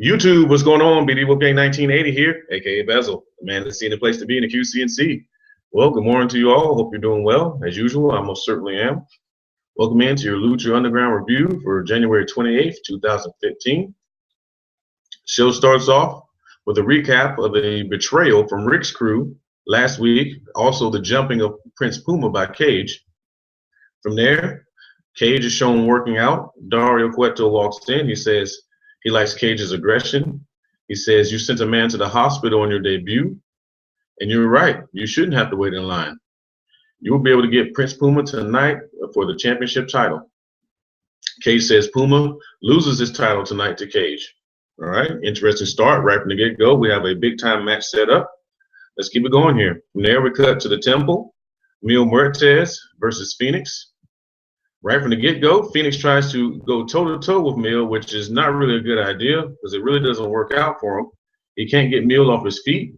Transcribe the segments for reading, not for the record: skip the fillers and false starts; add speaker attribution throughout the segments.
Speaker 1: YouTube, what's going on? BD Wolfgang 1980 here, aka Bezell, the man that's seen the place to be in the QC&C. Well, good morning to you all. Hope you're doing well. As usual, I most certainly am. Welcome into your Lucha Underground review for January 28th, 2015. Show starts off with a recap of a betrayal from Rick's crew last week, also the jumping of Prince Puma by Cage. From there, Cage is shown working out. Dario Cueto walks in. He says he likes Cage's aggression. He says, you sent a man to the hospital on your debut, and you're right. You shouldn't have to wait in line. You will be able to get Prince Puma tonight for the championship title. Cage says Puma loses his title tonight to Cage. All right, interesting start right from the get-go. We have a big-time match set up. Let's keep it going here. From there, we cut to the temple. Mil Muertes versus Phoenix. Right from the get-go, Phoenix tries to go toe-to-toe with Mil, which is not really a good idea because it really doesn't work out for him. He can't get Mil off his feet.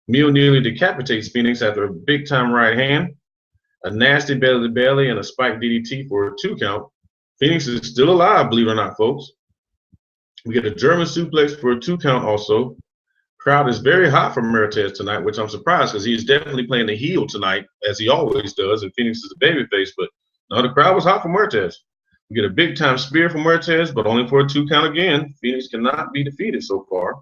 Speaker 1: Mil nearly decapitates Phoenix after a big-time right hand, a nasty belly-to-belly, and a spiked DDT for a 2 count. Phoenix is still alive, believe it or not, folks. We get a German suplex for a 2 count also. Crowd is very hot for Muertes tonight, which I'm surprised because he's definitely playing the heel tonight, as he always does, and Phoenix is a babyface, but no, the crowd was hot for Muertes. We get a big-time spear from Muertes, but only for a 2 count again. Phoenix cannot be defeated so far.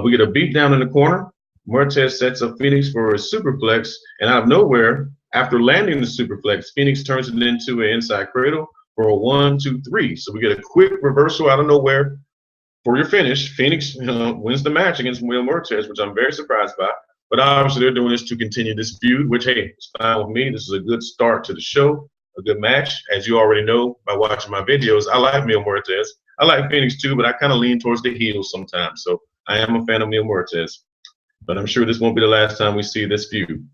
Speaker 1: We get a beat down in the corner. Muertes sets up Phoenix for a superplex, and out of nowhere, after landing the superplex, Phoenix turns it into an inside cradle for a 1, 2, 3. So we get a quick reversal out of nowhere for your finish. Phoenix wins the match against Mil Muertes, which I'm very surprised by. But obviously they're doing this to continue this feud, which, hey, it's fine with me. This is a good start to the show. A good match. As you already know by watching my videos, I like Mil Muertes. I like Phoenix too, but I kind of lean towards the heels sometimes. So I am a fan of Mil Muertes. But I'm sure this won't be the last time we see this feud.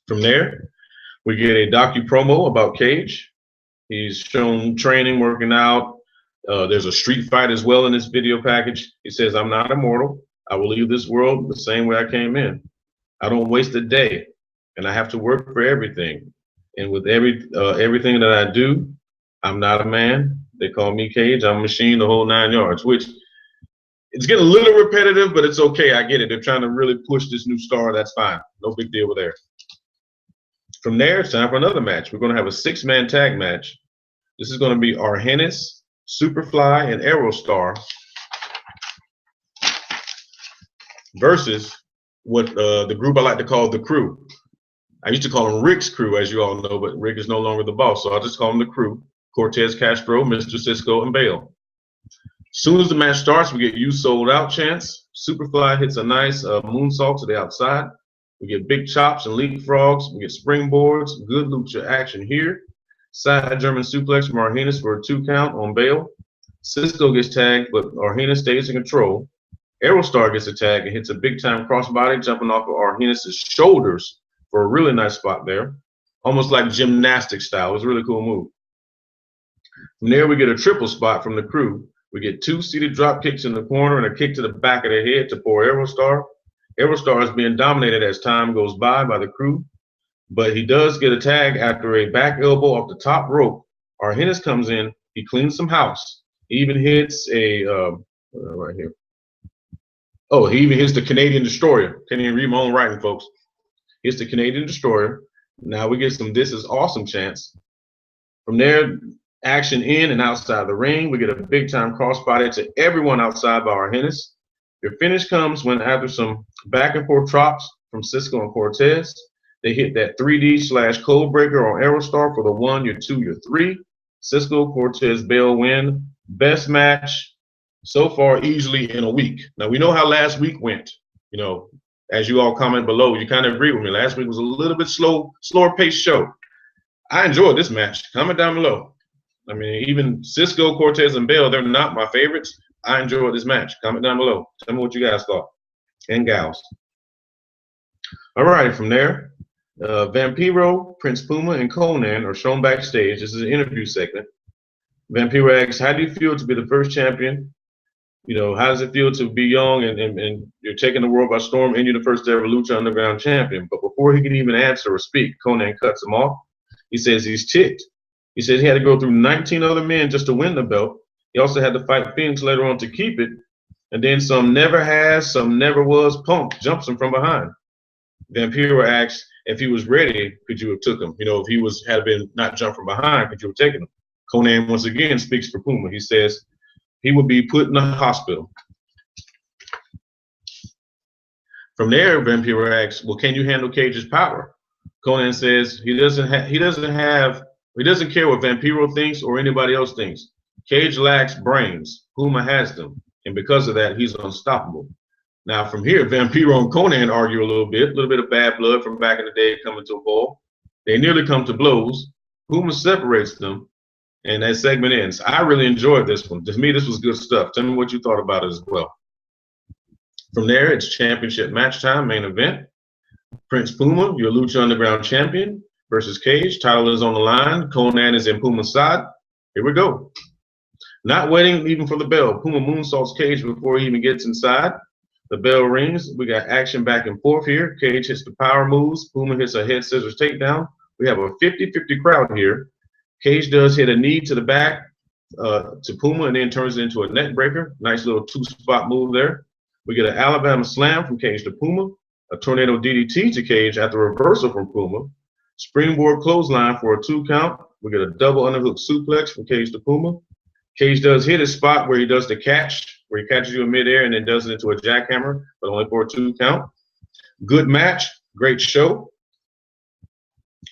Speaker 1: From there, we get a docu-promo about Cage. He's shown training, working out. There's a street fight as well in this video package. He says, I'm not immortal. I will leave this world the same way I came in. I don't waste a day, and I have to work for everything. And with everything that I do, I'm not a man. They call me Cage. I'm a machine, the whole 9 yards, which it's getting a little repetitive, but it's okay. I get it. They're trying to really push this new star. That's fine. No big deal with there. From there, it's time for another match. We're going to have a 6-man tag match. This is going to be Argenis, Superfly, and Aerostar versus what the group I like to call the Crew. I used to call him Rick's crew, as you all know, but Rick is no longer the boss, so I'll just call him the Crew. Cortez Castro, Mr. Cisco, and Bale. As soon as the match starts, we get "You Sold Out" chants. Superfly hits a nice moonsault to the outside. We get big chops and leapfrogs. We get springboards. Good lucha action here. Side German suplex from Argenis for a 2 count on Bale. Cisco gets tagged, but Argenis stays in control. Aerostar gets a tag and hits a big-time crossbody, jumping off of Argenis' shoulders for a really nice spot there, almost like gymnastic style. It was a really cool move. From there, we get a triple spot from the Crew. We get 2 seated drop kicks in the corner and a kick to the back of the head to poor Aerostar. Aerostar is being dominated as time goes by the Crew, but he does get a tag after a back elbow off the top rope. Argenis comes in. He cleans some house. He even hits a right here. Oh, he even hits the Canadian Destroyer. Can't even read my own writing, folks. Hits the Canadian Destroyer. Now we get some "This is awesome" chants. From there, action in and outside the ring. We get a big-time crossbody to everyone outside by Argenis. Their finish comes when, after some back-and-forth drops from Cisco and Cortez, they hit that 3D/code breaker on Aerostar for the 1, your 2, your 3. Cisco, Cortez, Bale win. Best match so far easily in a week. Now, we know how last week went. You know, as you all comment below, you kind of agree with me. Last week was a little bit slower paced show. I enjoyed this match. Comment down below. I mean, even Cisco, Cortez, and Bale, they're not my favorites. I enjoyed this match. Comment down below. Tell me what you guys thought. And gals. All right, from there, Vampiro, Prince Puma, and Conan are shown backstage. This is an interview segment. Vampiro asks, how do you feel to be the first champion? You know, how does it feel to be young and you're taking the world by storm and you're the first ever Lucha Underground champion? But before he can even answer or speak, Conan cuts him off. He says he's ticked. He says he had to go through 19 other men just to win the belt. He also had to fight Phoenix later on to keep it. And then some never has, some never was Punk jumps him from behind. Vampiro asks if he was ready, could you have took him? You know, if he had been not jumped from behind, could you have taken him? Konnan once again speaks for Puma. He says he would be put in the hospital. From there, Vampiro asks, well, can you handle Cage's power? Konnan says he doesn't care what Vampiro thinks or anybody else thinks. Cage lacks brains. Puma has them. And because of that, he's unstoppable. Now, from here, Vampiro and Konnan argue a little bit of bad blood from back in the day coming to a ball. They nearly come to blows. Puma separates them, and that segment ends. I really enjoyed this one. To me, this was good stuff. Tell me what you thought about it as well. From there, it's championship match time, main event. Prince Puma, your Lucha Underground champion, versus Cage. Title is on the line. Konnan is in Puma's side. Here we go. Not waiting even for the bell. Puma moonsaults Cage before he even gets inside. The bell rings. We got action back and forth here. Cage hits the power moves. Puma hits a head scissors takedown. We have a 50-50 crowd here. Cage does hit a knee to the back to Puma and then turns it into a neck breaker. Nice little two-spot move there. We get an Alabama slam from Cage to Puma. A tornado DDT to Cage after reversal from Puma. Springboard clothesline for a 2 count. We get a double underhook suplex from Cage to Puma. Cage does hit his spot where he does the catch, where he catches you in midair and then does it into a jackhammer, but only for a 2 count. Good match, great show.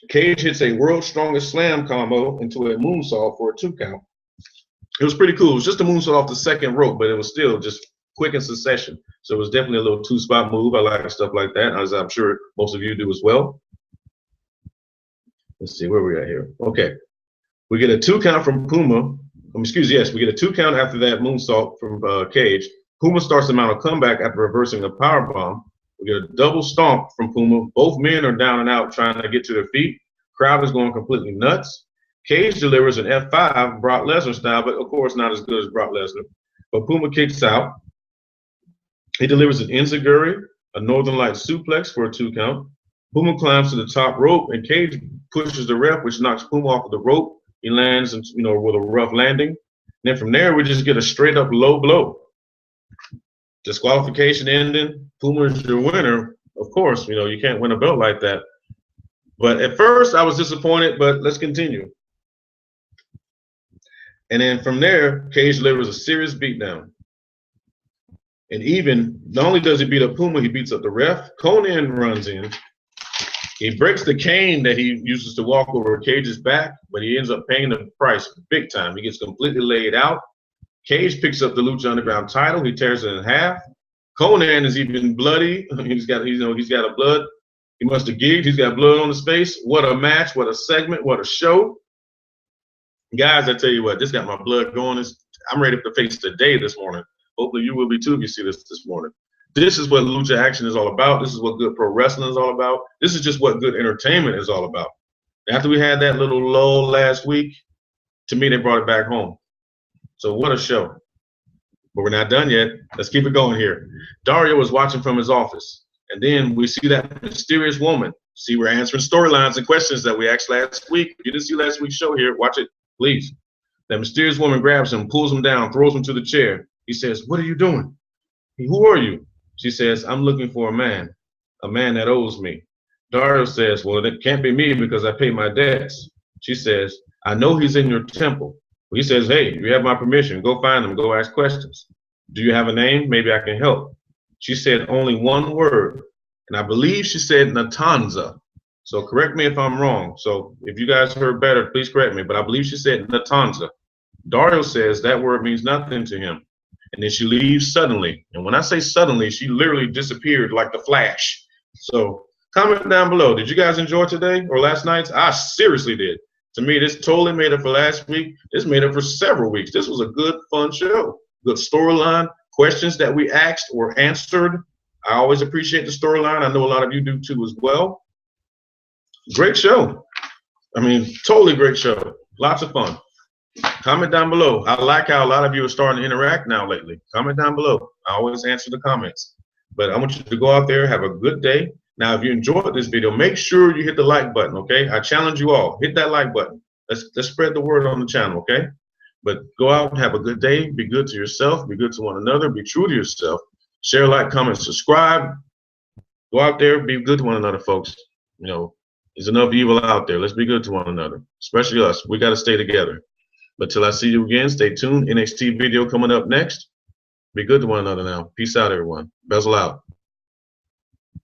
Speaker 1: Cage hits a world's strongest slam combo into a moonsault for a 2 count. It was pretty cool. It was just a moonsault off the second rope, but it was still just quick in succession. So it was definitely a little 2-spot move. I like stuff like that, as I'm sure most of you do as well. Let's see where we at here. Okay. We get a 2 count from Puma. We get a 2 count after that moonsault from Cage. Puma starts to mount a comeback after reversing a powerbomb. We get a double stomp from Puma. Both men are down and out trying to get to their feet. Crowd is going completely nuts. Cage delivers an F5, Brock Lesnar style, but of course not as good as Brock Lesnar. But Puma kicks out. He delivers an enziguri, a Northern Light suplex for a 2 count. Puma climbs to the top rope, and Cage pushes the ref, which knocks Puma off of the rope. He lands, with a rough landing. And then from there, we just get a straight-up low blow. Disqualification ending. Puma is your winner. Of course, you can't win a belt like that. But at first, I was disappointed, but let's continue. And then from there, Cage delivers a serious beatdown. And even, not only does he beat up Puma, he beats up the ref. Konnan runs in. He breaks the cane that he uses to walk over Cage's back, but he ends up paying the price big time. He gets completely laid out. Cage picks up the Lucha Underground title. He tears it in half. Konnan is even bloody. He's got a blood. He must have gigged. He's got blood on his face. What a match! What a segment! What a show! Guys, I tell you what, this got my blood going. I'm ready to face the day this morning. Hopefully you will be too if you see this morning. This is what Lucha Action is all about. This is what good pro wrestling is all about. This is just what good entertainment is all about. After we had that little lull last week, to me, they brought it back home. So what a show. But we're not done yet. Let's keep it going here. Dario was watching from his office. And then we see that mysterious woman. See, we're answering storylines and questions that we asked last week. If you didn't see last week's show here, watch it, please. That mysterious woman grabs him, pulls him down, throws him to the chair. He says, "What are you doing?" "Who are you?" She says, "I'm looking for a man that owes me." Dario says, "Well, it can't be me because I pay my debts." She says, "I know he's in your temple." He says, "Hey, you have my permission. Go find him. Go ask questions. Do you have a name? Maybe I can help." She said only one word, and I believe she said Natanza. So correct me if I'm wrong. So if you guys heard better, please correct me. But I believe she said Natanza. Dario says that word means nothing to him. And then she leaves suddenly. And when I say suddenly, she literally disappeared like the Flash. So comment down below. Did you guys enjoy today or last night's? I seriously did. To me, this totally made up for last week. This made up for several weeks. This was a good, fun show. Good storyline. Questions that we asked were answered. I always appreciate the storyline. I know a lot of you do too as well. Great show. I mean, totally great show. Lots of fun. Comment down below. I like how a lot of you are starting to interact now lately. Comment down below. I always answer the comments. But I want you to go out there, have a good day. Now, if you enjoyed this video, make sure you hit the like button, okay? I challenge you all. Hit that like button. Let's spread the word on the channel, okay? But go out and have a good day. Be good to yourself. Be good to one another. Be true to yourself. Share, like, comment, subscribe. Go out there. Be good to one another, folks. You know, there's enough evil out there. Let's be good to one another, especially us. We got to stay together. But till I see you again, stay tuned. NXT video coming up next. Be good to one another now. Peace out, everyone. Bezell out.